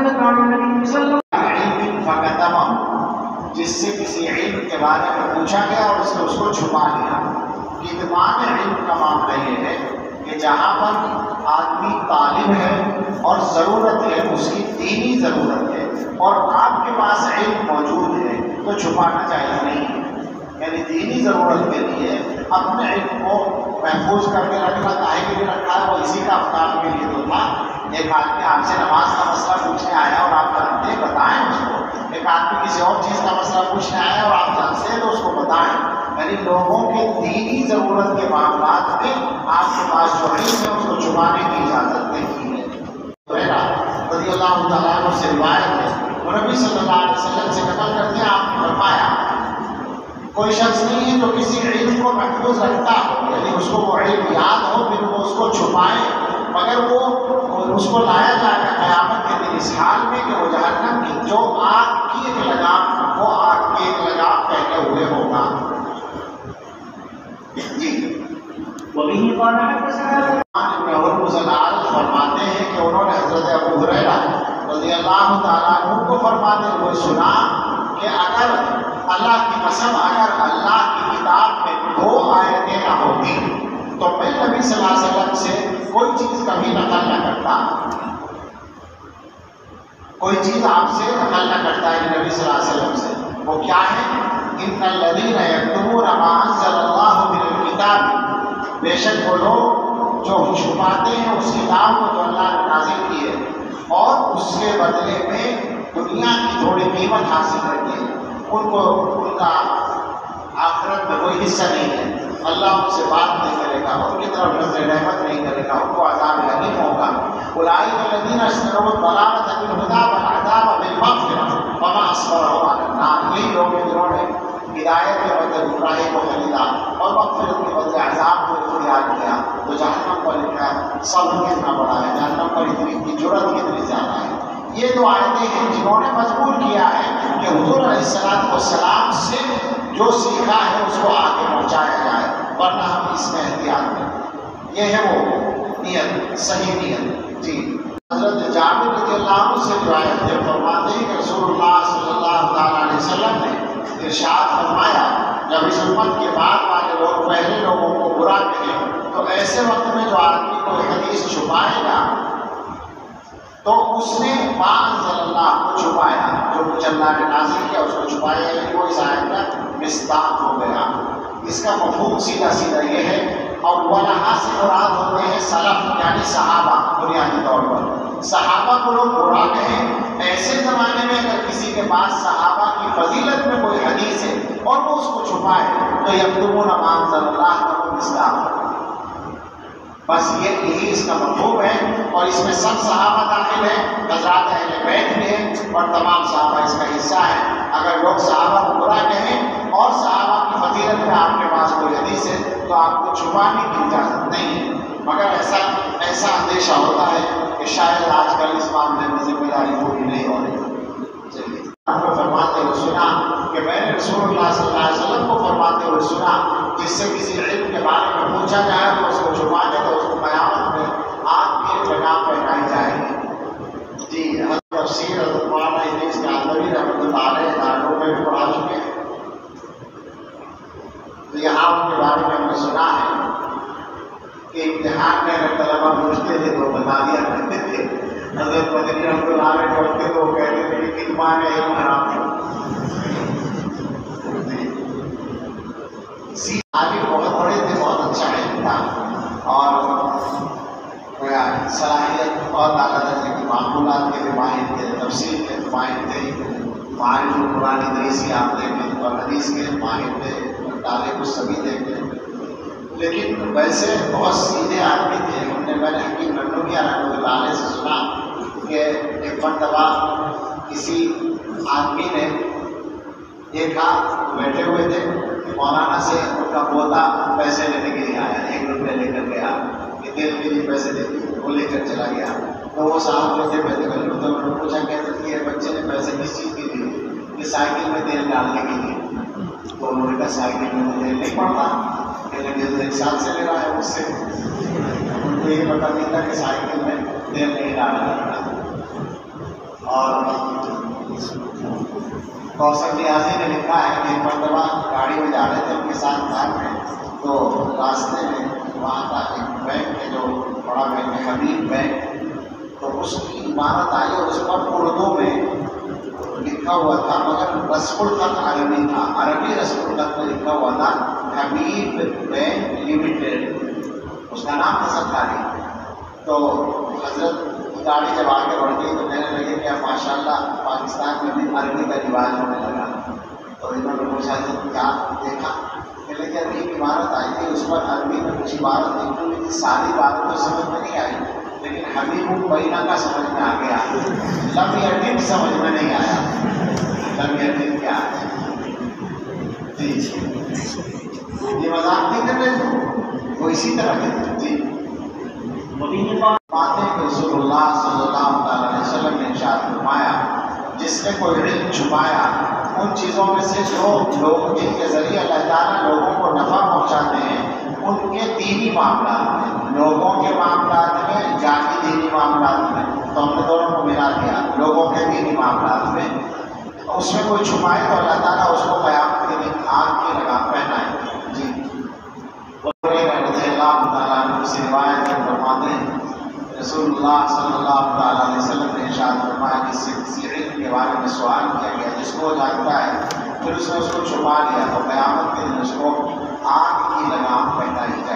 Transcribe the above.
نزلت عن النبي صلی اللہ علم فکتم، جس سے کسی علم کے بارے میں پوچھا گیا اور اس نے اس کو چھپا لیا۔ کتمان علم کا معاملہ یہ ہے کہ جہاں پر آدمی طالب ہے اور ضرورت ہے، اس کی دینی ضرورت ہے، اور آپ کے پاس علم موجود ہے تو چھپانا جائز نہیں ہے۔ یعنی دینی ضرورت کے لیے اپنے علم کو محفوظ کر کے رکھنا کاہے کے لیے رکھا ہے؟ وہ اسی کا افطار کے لیے تو تھا۔ ایک آدمی آپ سے نماز کا مسئلہ پوچھنے آیا اور آپ جانتے ہیں بتائیں اس کو، ایک آدمی کسی اور چیز کا مسئلہ پوچھنے آیا اور آپ جانتے ہیں تو اس کو بتائیں۔ یعنی لوگوں کے دینی ضرورت کے معاملات میں آپ کے پاس جو علم ہے اس کو چھپانے کی اجازت نہیں ہے۔ رضی اللہ تعالیٰ عنہ سے روایت ہے، وہ نبی صلی اللہ علیہ وسلم سے نقل کرتے ہیں، آپ نے فرمایا کوئی شخص نہیں ہے جو کسی علم کو محفوظ رکھتا ہو، یعنی اس کو وہ علم یاد ہو پھر وہ اس کو چھپائے، مگر وہ اس کو لایا جائے گا قیامت کے دن اس حال میں کہ وہ جہنم کی جو آگ کی ایک لگام، وہ آگ کی ایک لگام پہنے ہوئے ہوگا۔ جی وبه قال حدثنا فرماتے ہیں کہ انہوں نے حضرت ابو ہریرہ رضی اللہ تعالیٰ عنہ کو فرماتے ہوئے سنا کہ اگر اللہ کی قسم اگر اللہ کی کتاب میں 2 آیتیں نہ ہوتی تو میں نبی صلی اللہ علیہ وسلم سے کوئی چیز کبھی نقل نہ کرتا، کوئی چیز آپ سے نقل نہ کرتا ہے نبی صلی اللہ علیہ وسلم سے۔ وہ کیا ہے؟ ان الذین یکتمون ما انزل اللہ من الکتاب، بے شک وہ لوگ جو چھپاتے ہیں اس کتاب کو جو اللہ نے نازل کی ہے اور اس کے بدلے میں دنیا کی تھوڑی قیمت حاصل کرتے ہیں، ان کو ان کا آخرت میں کوئی حصہ نہیں ہے، اللہ ان سے بات نہیں کرے گا، ان کی طرف نظر رحمت نہیں کرے گا، ان کو عذاب علیم ہوگا۔ اولئک الذین اشتروا الضلالۃ بالہدی والعذاب بالمغفرۃ وما اصبرهم علی النار، یہی لوگ ہیں جنہوں نے ہدایت کے بدلے گمراہی کو خریدا اور مغفرت کے بدلے عذاب کو اختیار کیا، تو جہنم پر لکھا صبر کتنا بڑا ہے، جہنم پر اتنی کی جرأت کتنی زیادہ ہے۔ یہ 2 آیتیں ہیں جنہوں نے مجبور کیا ہے کہ حضور علیہ السلام سے جو سیکھا ہے اس کو آگے پہنچایا جائے، ورنہ ہم اس میں احتیاط کریں۔ یہ ہے وہ نیت، صحیح نیت۔ جی حضرت جابر رضی اللہ عنہ سے روایت ہے، فرماتے ہیں کہ رسول اللہ صلی اللہ تعالیٰ علیہ وسلم نے ارشاد فرمایا جب اس امت کے بعد والے لوگ پہلے لوگوں کو برا کہیں تو ایسے وقت میں جو آدمی کوئی حدیث چھپائے گا تو اس نے ما انزل اللہ کو چھپایا، جو کچھ اللہ نے نازل کیا اس کو چھپایا، یعنی وہ اس آیت کا مصداق ہو گیا۔ اس کا مفہوم سیدھا سیدھا یہ ہے، اور ولہا سے مراد ہوتے ہیں سلف یعنی صحابہ۔ بنیادی طور پر صحابہ کو لوگ برا کہیں، ایسے زمانے میں اگر کسی کے پاس صحابہ کی فضیلت میں کوئی حدیث ہے اور وہ اس کو چھپائے تو یکتمون ما انزل اللہ کا وہ مصداق، بس یہی اس کا مفہوم ہے۔ اور اس میں سب صحابہ داخل ہیں، حضرات اہل بیت بھی ہیں اور تمام صحابہ اس کا حصہ ہیں۔ اگر لوگ صحابہ کو برا کہیں اور صحابہ کی فضیلت میں آپ کے پاس کوئی حدیث ہے تو آپ کو چھپانے کی اجازت نہیں ہے، مگر ایسا اندیشہ ہوتا ہے کہ شاید آج کل اس معاملے میں ذمہ داری پوری نہیں ہو رہی۔ چلیے آپ کو فرماتے ہوئے سنا کہ میں نے رسول اللہ صلی اللہ علیہ وسلم کو فرماتے ہوئے سنا جس سے کسی علم کے بارے میں پوچھا جائے تو اس کو چھپا دے تو اس کو قیامت میں آگ کی جگہ پہنائی جائے گی۔ جی تفسیر حضرت مولانا ادریس کاندھوی رحمۃ اللہ علیہ دارالعلوم میں بھی پڑھا چکے ہیں، تو یہاں ان کے بارے میں ہم نے سنا ہے کہ امتحان میں اگر طلبہ پوچھتے تھے تو بتا دیا کرتے تھے، حضرت مدنی رحمۃ اللہ علیہ پڑھتے تو وہ کہتے تھے کہ کتمان علم حرام ہے۔ عالم بہت بڑے تھے، بہت اچھا علم تھا اور صلاحیت اور اعلیٰ درجے کی معقولات کے بھی ماہر تھے، تفسیر کے ماہر تھے، معارف القرآن ادریسی آپ دیکھیں اور حدیث کے ماہر تھے، مطالعے کو سبھی دیکھتے، لیکن ویسے بہت سیدھے آدمی تھے۔ میں نے حکیم ننوگیا رحمۃ اللہ علیہ سے سنا کہ ایک مرتبہ کسی آدمی نے دیکھا بیٹھے ہوئے تھے، مولانا سے ان کا پوتا پیسے لینے کے لیے آیا، 1 روپیہ لے کر گیا کہ تیل کے لیے پیسے دیتے، وہ لے کر چلا گیا۔ تو وہ صاحب جو تھے پیسے تو انہوں نے پوچھا کہتے تھے کہ بچے نے پیسے کس چیز کے لیے؟ کہ سائیکل میں تیل ڈالنے کے لیے۔ تو انہوں نے کہا سائیکل میں تو تیل نہیں پڑتا، کہنے لگے 1 سال سے لے رہا ہے مجھ سے، ان کو یہ پتہ نہیں تھا کہ سائیکل میں تیل نہیں ڈالنا۔ اور کوثر نیازی نے لکھا ہے کہ ایک مرتبہ گاڑی میں جا رہے تھے ان کے ساتھ کار میں، تو راستے میں وہاں کا ایک بینک ہے جو بڑا بینک ہے حبیب بینک، تو اس کی عمارت آئی اور اس پر اردو میں لکھا ہوا تھا، مگر رسم الخط عربی تھا، عربی رسم الخط میں لکھا ہوا تھا حبیب بینک لمیٹڈ، اس کا نام تھا سرکاری۔ تو حضرت کی گاڑی جب آگے بڑھ گئی تو کہنے لگے کہ اب ماشاء اللہ پاکستان میں بھی عربی کا رواج ہونے لگا۔ تو انہوں نے پوچھا کہ کیا دیکھا؟ کہ لیکن ابھی ایک عمارت آئی تھی اس پر عربی میں کچھ عبارت لکھی ہوئی تھی، ساری باتیں تو سمجھ میں نہیں آئی، لیکن حبیب بینہ کا سمجھ میں آ گیا، لم یتم سمجھ میں نہیں آیا، لم یتم کیا ہے؟ جی یہ مذاق نہیں کر رہے، وہ اسی طرح کے جی وبه قال باتیں کہ رسول اللہ صلی اللہ علیہ وسلم نے ارشاد فرمایا، جس نے کوئی علم چھپایا ان چیزوں میں سے جو لوگ جن کے ذریعے اللہ تعالیٰ لوگوں کو نفع پہنچاتے ہیں ان کے دینی معاملات میں، لوگوں کے معاملات میں، جاتی دینی معاملات میں، تو ہم نے دونوں کو ملا دیا، لوگوں کے دینی معاملات میں اس میں کوئی چھپائے تو اللہ تعالیٰ اس کو قیامت کے دن آگ کی لگام پہنائے۔ جی رضی اللہ تعالیٰ عنہ سے روایت فرماتے ہیں رسول اللہ صلی اللہ تعالیٰ علیہ وسلم نے ارشاد فرمایا کہ کسی علم کے بارے میں سوال کیا گیا جس کو وہ جانتا ہے، پھر اس نے اس کو چھپا لیا تو قیامت کے دن اس کو آگ کی لگام پہنائی جائے۔